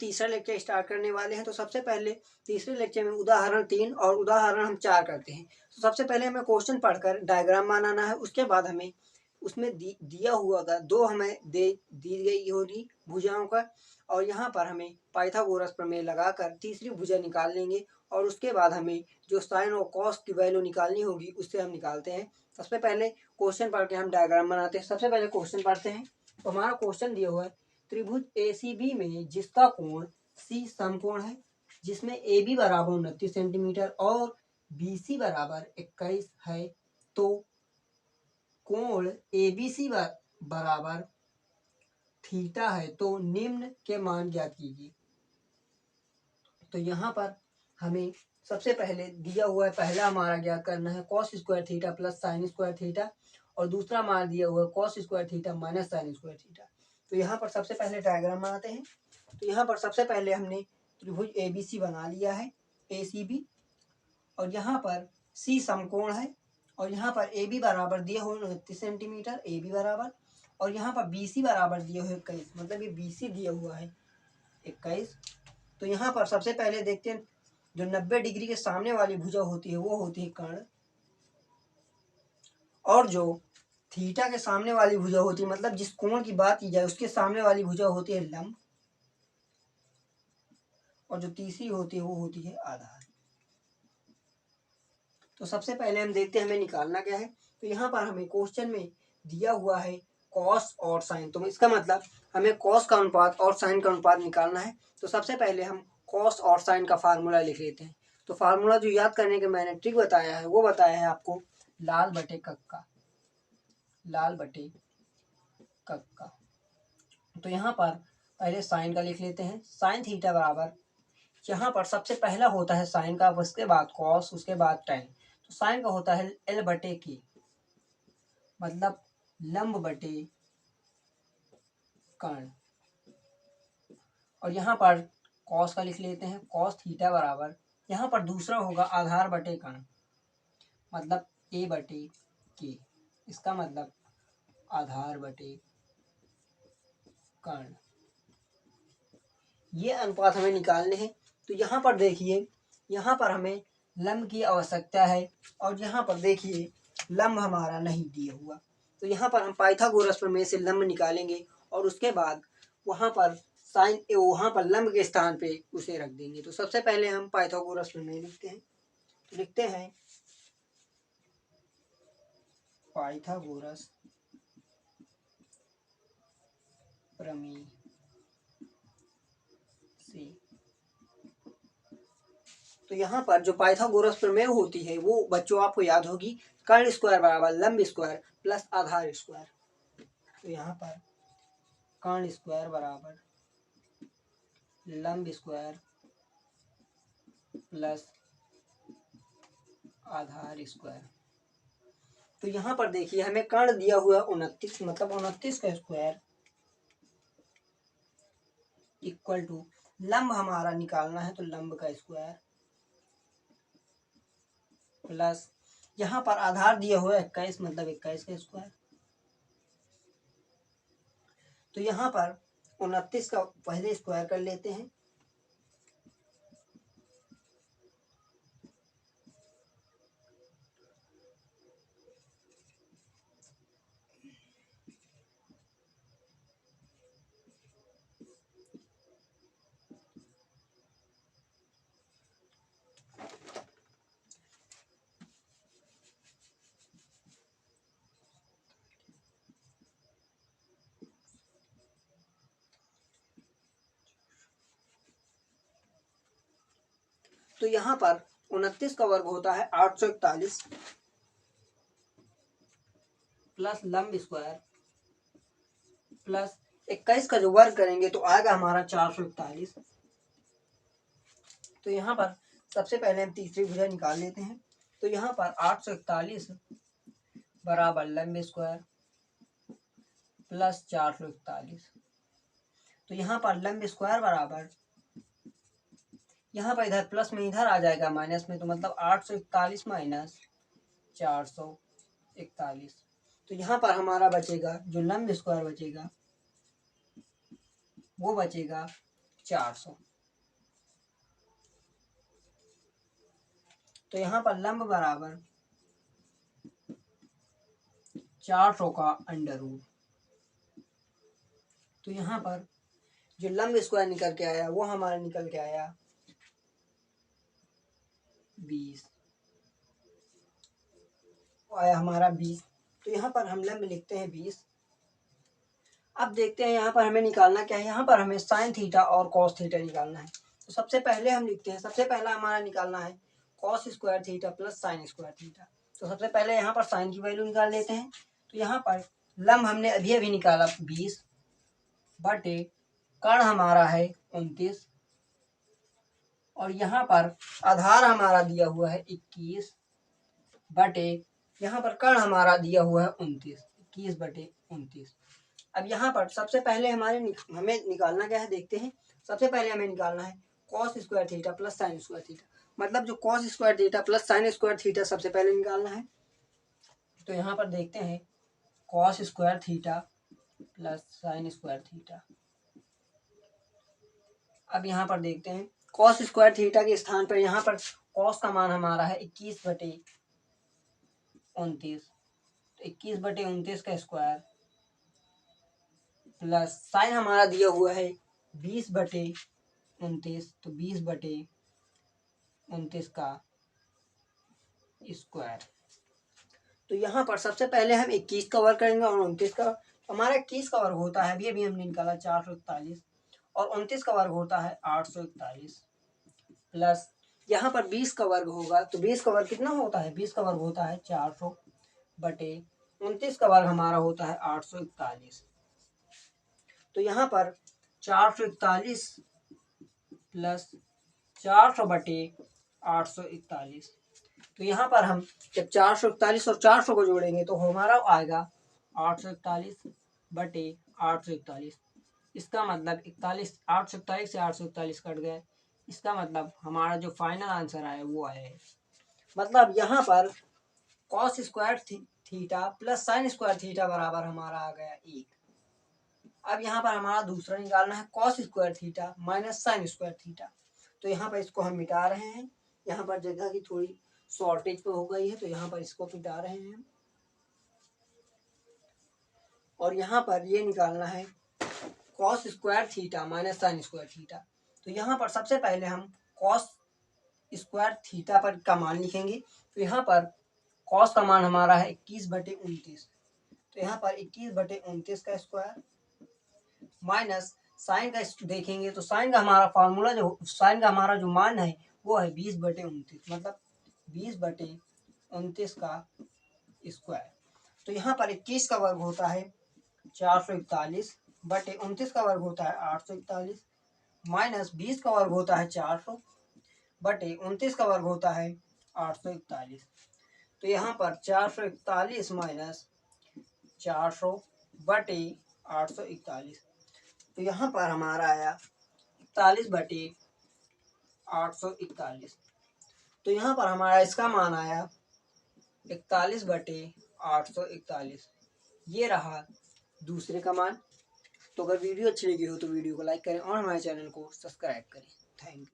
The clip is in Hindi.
तीसरा लेक्चर स्टार्ट करने वाले हैं। तो सबसे पहले तीसरे लेक्चर में उदाहरण 3 और उदाहरण हम 4 करते हैं। तो सबसे पहले हमें क्वेश्चन पढ़कर डायग्राम बनाना है। उसके बाद हमें उसमें दिया हुआ होगा दो हमें दी गई होगी भुजाओं का, और यहाँ पर हमें पाइथागोरस प्रमेय लगाकर तीसरी भुजा निकाल लेंगे, और उसके बाद हमें जो साइन और कॉस की वैल्यू निकालनी होगी उससे हम निकालते हैं। सबसे पहले क्वेश्चन पढ़ के हम डायग्राम बनाते हैं। सबसे पहले क्वेश्चन पढ़ते हैं। तो हमारा क्वेश्चन दिया हुआ है, त्रिभुज ACB में जिसका कोण C समकोण है, जिसमें AB बराबर 29 सेंटीमीटर और BC बराबर 21 है, तो कोण ABC बराबर थीटा है, तो निम्न के मान ज्ञात कीजिए। तो यहाँ पर हमें सबसे पहले दिया हुआ है, पहला हमारा ज्ञात करना है cos square theta plus sine square theta, और दूसरा हमारा दिया हुआ है cos square theta minus sine square theta. तो यहाँ पर सबसे पहले डायग्राम बनाते हैं। तो यहाँ पर सबसे पहले हमने त्रिभुज ABC बना लिया है, ACB, और यहाँ पर C समकोण है, और यहाँ पर AB बराबर दिया हुआ 29 सेंटीमीटर AB बराबर, और यहाँ पर BC बराबर दिया हुआ 21, मतलब ये BC दिया हुआ है 21। तो यहाँ पर सबसे पहले देखते हैं, जो 90 डिग्री के सामने वाली भुजा होती है वो होती है कर्ण, और जो थीटा के सामने वाली भुजा होती है, मतलब जिस कोण की बात की जाए उसके सामने वाली भुजा होती है लंब, और जो तीसरी होती है वो होती है आधार। तो सबसे पहले हम देखते हैं हमें निकालना क्या है। तो यहाँ पर हमें क्वेश्चन में दिया हुआ है कॉस और साइन, तो इसका मतलब हमें कॉस का अनुपात और साइन का अनुपात निकालना है। तो सबसे पहले हम कॉस और साइन का फार्मूला लिख लेते हैं। तो फार्मूला जो याद करने के मैंने ट्रिक बताया है वो बताया है आपको लाल बटे कक्का, लाल बटे कक्का। तो यहाँ पर पहले साइन का लिख लेते हैं। साइन थीटा बराबर, यहाँ पर सबसे पहला होता है साइन का, उसके बाद कॉस, उसके बाद टैन। तो साइन का होता है L बटे K, मतलब लंब बटे कर्ण, और यहाँ पर कॉस का लिख लेते हैं। कॉस थीटा बराबर, यहाँ पर दूसरा होगा आधार बटे कर्ण, मतलब A बटे K, इसका मतलब आधार बटे कर्ण। ये अनुपात हमें निकालने हैं। तो यहाँ पर देखिए, यहाँ पर हमें लंब की आवश्यकता है, और यहाँ पर देखिए लंब हमारा नहीं दिया हुआ। तो यहाँ पर हम पाइथागोरस प्रमेय से लंब निकालेंगे, और उसके बाद वहाँ पर साइन, वहाँ पर लंब के स्थान पे उसे रख देंगे। तो सबसे पहले हम पाइथागोरस प्रमेय लिखते हैं। लिखते हैं पाइथागोरस प्रमेय से। तो यहाँ पर जो पाइथागोरस प्रमेय होती है वो बच्चों आपको याद होगी, कर्ण स्क्वायर बराबर लंब स्क्वायर प्लस आधार स्क्वायर। तो यहाँ पर कर्ण स्क्वायर बराबर लंब स्क्वायर प्लस आधार स्क्वायर। तो यहाँ पर देखिए हमें कर्ण दिया हुआ 29, मतलब 29 का स्क्वायर इक्वल टू लंब हमारा निकालना है, तो लंब का स्क्वायर प्लस यहाँ पर आधार दिया हुआ है 21, मतलब 21 का स्क्वायर। तो यहाँ पर 29 का पहले स्क्वायर कर लेते हैं। तो यहाँ पर 29 का वर्ग होता है 841 प्लस लंब स्क्वायर प्लस 21 का जो वर्ग करेंगे तो आएगा हमारा 441। तो यहाँ पर सबसे पहले हम तीसरी भुजा निकाल लेते हैं। तो यहाँ पर 841 बराबर लंब स्क्वायर प्लस 441। तो यहाँ पर लंब स्क्वायर बराबर, यहाँ पर इधर प्लस में इधर आ जाएगा माइनस में, तो मतलब 841 माइनस 441। तो यहाँ पर हमारा बचेगा जो लंब स्क्वायर बचेगा वो बचेगा 400। तो यहाँ पर लंब बराबर 400 का अंडर रूट। तो यहाँ पर जो लंब स्क्वायर निकल के आया वो हमारा निकल के आया 20, आया हमारा 20। तो यहाँ पर हम लंब लिखते हैं 20। अब देखते हैं यहाँ पर हमें निकालना क्या है। यहाँ पर हमें साइन थीटा और कॉस थीटा निकालना है। तो सबसे पहले हम लिखते हैं, सबसे पहला हमारा निकालना है cos square theta plus sine square theta. तो सबसे पहले यहाँ पर साइन की वैल्यू निकाल लेते हैं। तो यहाँ पर लंब हमने अभी अभी निकाला 20 बटे कर्ण हमारा है 29, और यहाँ पर आधार हमारा दिया हुआ है 21 बटे यहाँ पर कर्ण हमारा दिया हुआ है 29, 21 बटे 29। अब यहाँ पर सबसे पहले हमें निकालना क्या है देखते हैं। सबसे पहले हमें निकालना है cos square theta plus sine square theta, मतलब जो cos square theta plus sine square theta सबसे पहले निकालना है। तो यहाँ पर देखते हैं cos square theta plus sine square theta. अब यहाँ पर देखते हैं कॉस स्क्वायर थीटा के स्थान पर यहाँ पर कॉस का मान हमारा है 21 बटे 29, तो 21 बटे 29 का स्क्वायर प्लस साइन हमारा दिया हुआ है 20 बटे 29, तो 20 बटे 29 का स्क्वायर। तो यहाँ पर सबसे पहले हम 21 का वर्ग करेंगे और 29 का। हमारा 21 का वर्ग होता है अभी हमने निकाला 441, और 29 का वर्ग होता है 841, प्लस यहाँ पर 20 का वर्ग होगा। तो 20 का वर्ग कितना होता है, 20 का वर्ग होता है 400 बटे 29 का वर्ग हमारा होता है 841। तो यहाँ पर 441 प्लस 400 बटे 841। तो यहाँ पर हम जब 441 और 400 को जोड़ेंगे तो हमारा आएगा 841 बटे 841। इसका मतलब 41, 841 से 841 कट गए। इसका मतलब हमारा जो फाइनल आंसर आया वो आया है। मतलब यहाँ पर cos square theta plus sine square theta बराबर हमारा आ गया 1। अब यहाँ पर हमारा दूसरा निकालना है cos square theta minus sine square theta. तो यहाँ पर इसको हम मिटा रहे हैं। यहाँ पर जगह की थोड़ी शॉर्टेज पे हो गई है, तो यहाँ पर इसको मिटा रहे हैं। और यहाँ पर ये निकालना है cos square theta minus sine square theta. तो यहाँ पर सबसे पहले हम कॉस स्क्वायर थीटा पर का मान लिखेंगे। तो यहाँ पर कॉस का मान हमारा है 21 बटे 29, तो यहाँ पर 21 बटे 29 का स्क्वायर माइनस साइन का देखेंगे। तो साइन का हमारा फार्मूला साइन का हमारा जो मान है वो है 20 बटे 29, मतलब 20 बटे 29 का स्क्वायर। तो यहाँ पर 21 का वर्ग होता है 441 बटे 29 का वर्ग होता है 841, माइनस 20 का वर्ग होता है 400 बटे 29 का वर्ग होता है 841। तो यहाँ पर 441 माइनस 400 बटे 841। तो यहाँ पर हमारा आया 41 बटे 841। तो यहाँ पर हमारा इसका मान आया 41 बटे 841। ये रहा दूसरे का मान। तो अगर वीडियो अच्छी लगी हो तो वीडियो को लाइक करें और हमारे चैनल को सब्सक्राइब करें। Thank you.